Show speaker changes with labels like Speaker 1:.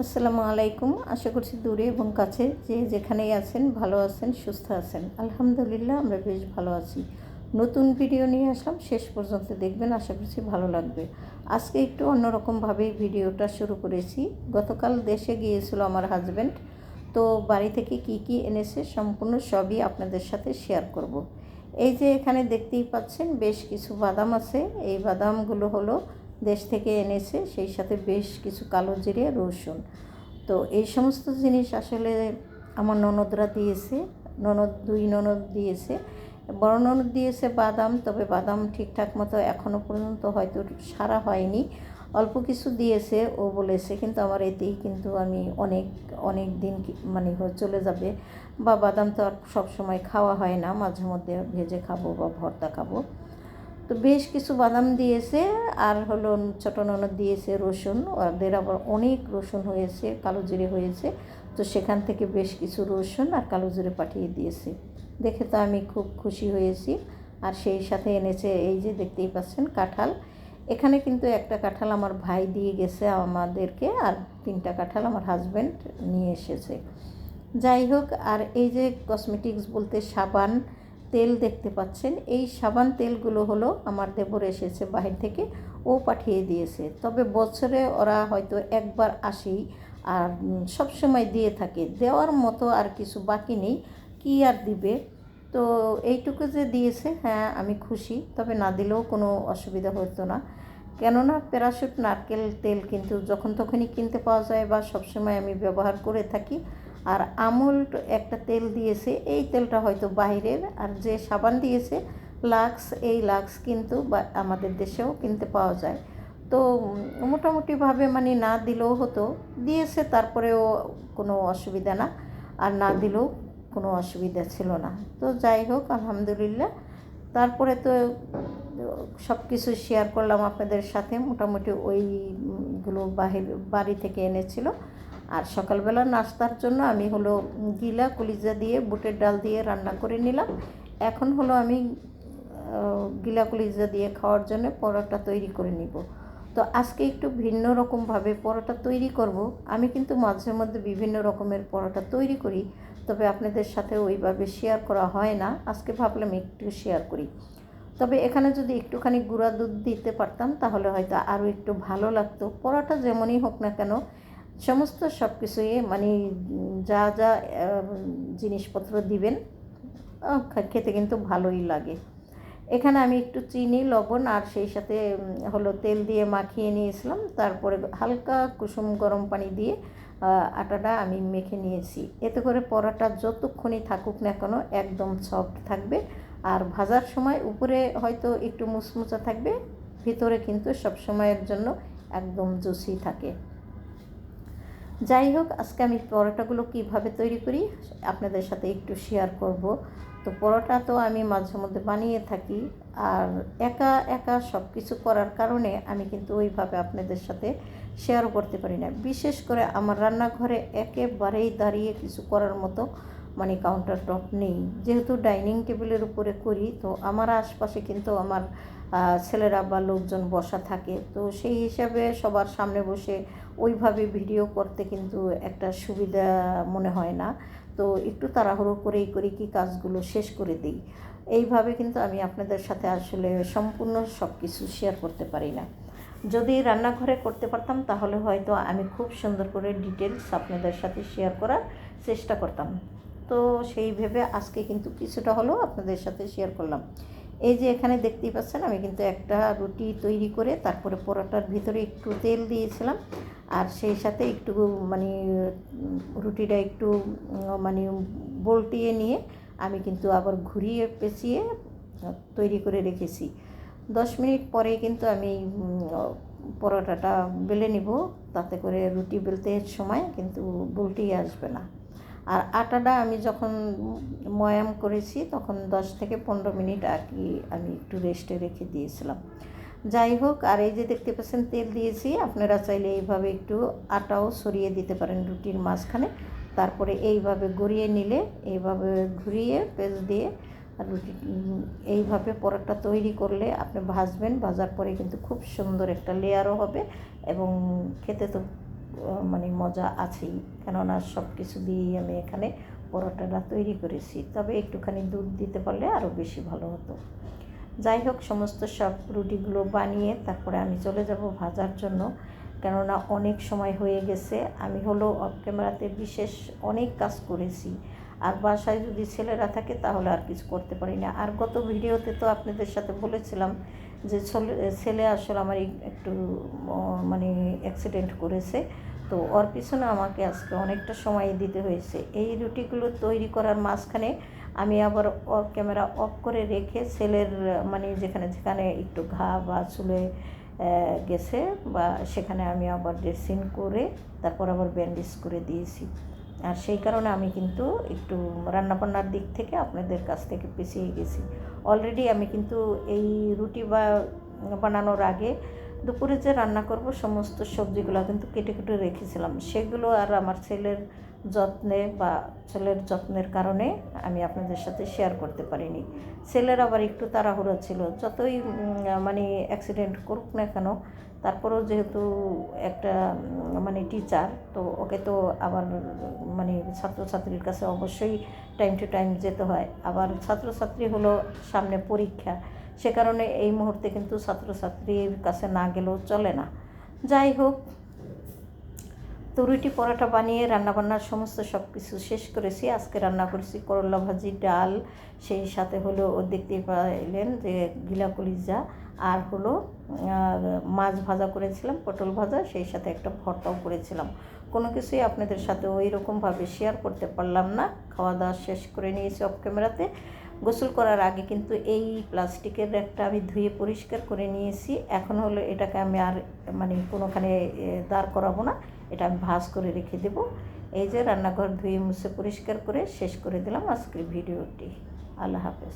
Speaker 1: আসসালামু আলাইকুম। আশা করছি দূরে এবং কাছে যে যেখানেই আছেন ভালো আছেন, সুস্থ আছেন। আলহামদুলিল্লাহ আমরা বেশ ভালো আছি। নতুন ভিডিও নিয়ে আসলাম, শেষ পর্যন্ত দেখবেন, আশা করছি ভালো লাগবে। আজকে একটু অন্যরকমভাবেই ভিডিওটা শুরু করেছি। গতকাল দেশে গিয়েছিল আমার হাজব্যান্ড, তো বাড়ি থেকে কি কি এনেছে সম্পূর্ণ সবই আপনাদের সাথে শেয়ার করব। এই যে এখানে দেখতেই পাচ্ছেন বেশ কিছু বাদাম আছে। এই বাদামগুলো হলো দেশ থেকে এনেছে, সেই সাথে বেশ কিছু কালো জিরে, রসুন। তো এই সমস্ত জিনিস আসলে আমার ননদরা দিয়েছে, দুই ননদ দিয়েছে। বড় ননদ দিয়েছে বাদাম, তবে বাদাম ঠিকঠাক মতো এখনও পর্যন্ত হয়তো সারা হয়নি, অল্প কিছু দিয়েছে ও বলেছে, কিন্তু আমার এতেই কিন্তু আমি অনেক অনেক দিন মানে চলে যাবে। বা বাদাম তো আর সবসময় খাওয়া হয় না, মাঝে মধ্যে ভেজে খাবো বা ভর্তা খাবো। তো বেশ কিছু বাদাম দিয়েছে, আর হলো ছোটো ননদ দিয়েছে রসুন। ওদের আবার অনেক রসুন হয়েছে, কালো জিরে হয়েছে, তো সেখান থেকে বেশ কিছু রসুন আর কালো জিরে পাঠিয়ে দিয়েছে। দেখে তো আমি খুব খুশি হয়েছি। আর সেই সাথে এনেছে এই যে দেখতেই পাচ্ছেন কাঁঠাল। এখানে কিন্তু একটা কাঁঠাল আমার ভাই দিয়ে গেছে আমাদেরকে, আর 3টা কাঁঠাল আমার হাজব্যান্ড নিয়ে এসেছে। যাই হোক, আর এই যে কসমেটিক্স বলতে সাবান, তেল দেখতে পাচ্ছেন, এই সাবান তেলগুলো হলো আমার দেবর এসেছে বাহির থেকে, ও পাঠিয়ে দিয়েছে। তবে বছরে ওরা হয়তো একবার আসেই, আর সব সময় দিয়ে থাকে, দেওয়ার মতো আর কিছু বাকি নেই, কি আর দিবে। তো এইটুকু যে দিয়েছে, হ্যাঁ আমি খুশি, তবে না দিলেও কোনো অসুবিধা হতো না। কেননা প্যারাশুট নারকেল তেল কিন্তু যখন তখনই কিনতে পাওয়া যায়, বা সবসময় আমি ব্যবহার করে থাকি। আর আমুল একটা তেল দিয়েছে, এই তেলটা হয়তো বাইরের। আর যে সাবান দিয়েছে লাক্স, এই লাক্স কিন্তু আমাদের দেশেও কিনতে পাওয়া যায়। তো মোটামুটিভাবে মানে না দিলেও হতো, দিয়েছে তারপরেও কোনো অসুবিধা না, আর না দিলেও কোনো অসুবিধা ছিল না। তো যাই হোক, আলহামদুলিল্লাহ। তারপরে তো সব কিছু শেয়ার করলাম আপনাদের সাথে। মোটামুটি ওইগুলো বাড়ি থেকে এনেছিল। আর সকালবেলা নাস্তার জন্য আমি হলো গিলা কলিজা দিয়ে বুটের ডাল দিয়ে রান্না করে নিলাম। এখন হলো আমি গিলা কলিজা দিয়ে খাওয়ার জন্য পরোটা তৈরি করে নিব। তো আজকে একটু ভিন্ন রকমভাবে পরোটা তৈরি করব। আমি কিন্তু মাঝে মধ্যে বিভিন্ন রকমের পরোটা তৈরি করি, তবে আপনাদের সাথে ওইভাবে শেয়ার করা হয় না। আজকে ভাবলাম একটু শেয়ার করি। তবে এখানে যদি একটুখানি গুঁড়া দুধ দিতে পারতাম তাহলে হয়তো আরও একটু ভালো লাগতো। পরোটা যেমনই হোক না কেন, সমস্ত সব কিছুই মানে যা যা জিনিসপত্র দিবেন খেতে কিন্তু ভালোই লাগে। এখানে আমি একটু চিনি, লবণ আর সেই সাথে হলো তেল দিয়ে মাখিয়ে নিয়েছিলাম। তারপরে হালকা কুসুম গরম পানি দিয়ে আটাটা আমি মেখে নিয়েছি। এতে করে পরোটা যতক্ষণই থাকুক না কেন একদম সফট থাকবে। আর ভাজার সময় উপরে হয়তো একটু মুচমুচা থাকবে, ভিতরে কিন্তু সব সময়ের জন্য একদম জুসি থাকে। যাই হোক, আজকে আমি পরোটাগুলো কীভাবে তৈরি করি আপনাদের সাথে একটু শেয়ার করব। তো পরোটা তো আমি মাঝে মধ্যে বানিয়ে থাকি, আর একা একা সব কিছু করার কারণে আমি কিন্তু ওইভাবে আপনাদের সাথে শেয়ারও করতে পারি না। বিশেষ করে আমার রান্নাঘরে একেবারেই দাঁড়িয়ে কিছু করার মতো মানে কাউন্টার টপ নেই। যেহেতু ডাইনিং টেবিলের উপরে করি, তো আমার আশপাশে কিন্তু আমার ছেলেরা বা লোকজন বসা থাকে, তো সেই হিসাবে সবার সামনে বসে ওইভাবে ভিডিও করতে কিন্তু একটা সুবিধা মনে হয় না। তো একটু তাড়াহুড়ো করেই করি কি কাজগুলো শেষ করে দিই। এইভাবে কিন্তু আমি আপনাদের সাথে আসলে সম্পূর্ণ সব কিছু শেয়ার করতে পারি না। যদি রান্নাঘরে করতে পারতাম তাহলে হয়তো আমি খুব সুন্দর করে ডিটেলস আপনাদের সাথে শেয়ার করার চেষ্টা করতাম। তো সেই ভেবে আজকে কিন্তু কিছুটা হলেও আপনাদের সাথে শেয়ার করলাম। এই যে এখানে দেখতেই পাচ্ছেন, আমি কিন্তু একটা রুটি তৈরি করে তারপরে পরোটার ভিতরে একটু তেল দিয়েছিলাম, আর সেই সাথে একটু মানে রুটিটা একটু মানে বল্টিয়ে নিয়ে আমি কিন্তু আবার ঘুরিয়ে পেঁচিয়ে তৈরি করে রেখেছি। 10 মিনিট পরে কিন্তু আমি পরোটাটা বেলে নিব, তাতে করে রুটি বেলতে সময় কিন্তু বল্টিয়ে আসবে না। আর আটাটা আমি যখন ময়াম করেছি তখন 10 থেকে 15 মিনিট আগে আমি একটু রেস্টে রেখে দিয়েছিলাম। যাই হোক, আর এই যে দেখতে পাচ্ছেন তেল দিয়েছি, আপনারা চাইলে এইভাবে একটু আটাও ছড়িয়ে দিতে পারেন রুটির মাঝখানে। তারপরে এইভাবে গড়িয়ে নিলে এইভাবে ঘুরিয়ে পেঁচ দিয়ে আর রুটি এইভাবে পরোটা তৈরি করলে আপনি ভাজবেন, ভাজার পরে কিন্তু খুব সুন্দর একটা লেয়ারও হবে এবং খেতে তো মানে মজা আছেই, কেননা সব কিছু দিয়েই আমি এখানে পরোটাটা তৈরি করেছি। তবে একটুখানি দুধ দিতে পারলে আরও বেশি ভালো হতো। যাই হোক, সমস্ত সব রুটিগুলো বানিয়ে তারপরে আমি চলে যাব ভাজার জন্য, কেননা অনেক সময় হয়ে গেছে। আমি হলো অফ ক্যামেরাতে বিশেষ অনেক কাজ করেছি, আর বাসায় যদি ছেলেরা থাকে তাহলে আর কিছু করতে পারি না। আর গত ভিডিওতে তো আপনাদের সাথে বলেছিলাম যে ছেলে আসলে আমার একটু মানে অ্যাক্সিডেন্ট করেছে, তো ওর পিছনে আমাকে আজকে অনেকটা সময় দিতে হয়েছে। এই রুটিগুলো তৈরি করার মাঝখানে আমি আবার ক্যামেরা অফ করে রেখে ছেলের মানে যেখানে যেখানে একটু ঘা বা চুলে গেছে বা সেখানে আমি আবার ড্রেসিং করে তারপর আবার ব্যান্ডেজ করে দিয়েছি। আর সেই কারণে আমি কিন্তু একটু রান্নাবান্নার দিক থেকে আপনাদের কাছ থেকে পিছিয়ে গেছি। অলরেডি আমি কিন্তু এই রুটি বানানোর আগে দুপুরে যে রান্না করব সমস্ত সবজিগুলো কিন্তু কেটে কেটে রেখেছিলাম। সেগুলো আর আমার ছেলের যত্নের কারণে আমি আপনাদের সাথে শেয়ার করতে পারিনি। ছেলের আবার একটু তাড়াহুড়ো ছিল, যতই মানে অ্যাক্সিডেন্ট করুক না কেন, তারপরেও যেহেতু একটা মানে টিচার, তো ওকে তো আবার মানে ছাত্রছাত্রীর কাছে অবশ্যই টাইম টু টাইম যেতে হয়। আবার ছাত্রছাত্রী হলো সামনে পরীক্ষা, সে কারণে এই মুহূর্তে কিন্তু ছাত্রছাত্রীর কাছে না গেলেও চলে না। যাই হোক, তো রুটি পরোটা বানিয়ে রান্নাবান্নার সমস্ত সব কিছু শেষ করেছি। আজকে রান্না করেছি করলা ভাজি, ডাল, সেই সাথে হলো দেখতেই পাইলেন যে গিলা কলিজা, আর হলো মাছ ভাজা করেছিলাম, পটল ভাজা, সেই সাথে একটা ভর্তাও করেছিলাম। কোনো কিছুই আপনাদের সাথে ওই রকমভাবে শেয়ার করতে পারলাম না। খাওয়া দাওয়া শেষ করে নিয়েছি অফ ক্যামেরাতে। গোসল করার আগে কিন্তু এই প্লাস্টিকের র্যাকটা আমি ধুয়ে পরিষ্কার করে নিয়েছি। এখন হলো এটাকে আমি আর মানে কোনোখানে দাঁড় করাবো না, এটা আমি ভাঁজ করে রেখে দেব। এই যে রান্নাঘর ধুয়ে মুছে পরিষ্কার করে শেষ করে দিলাম আজকের ভিডিওটি। আল্লাহ হাফেজ।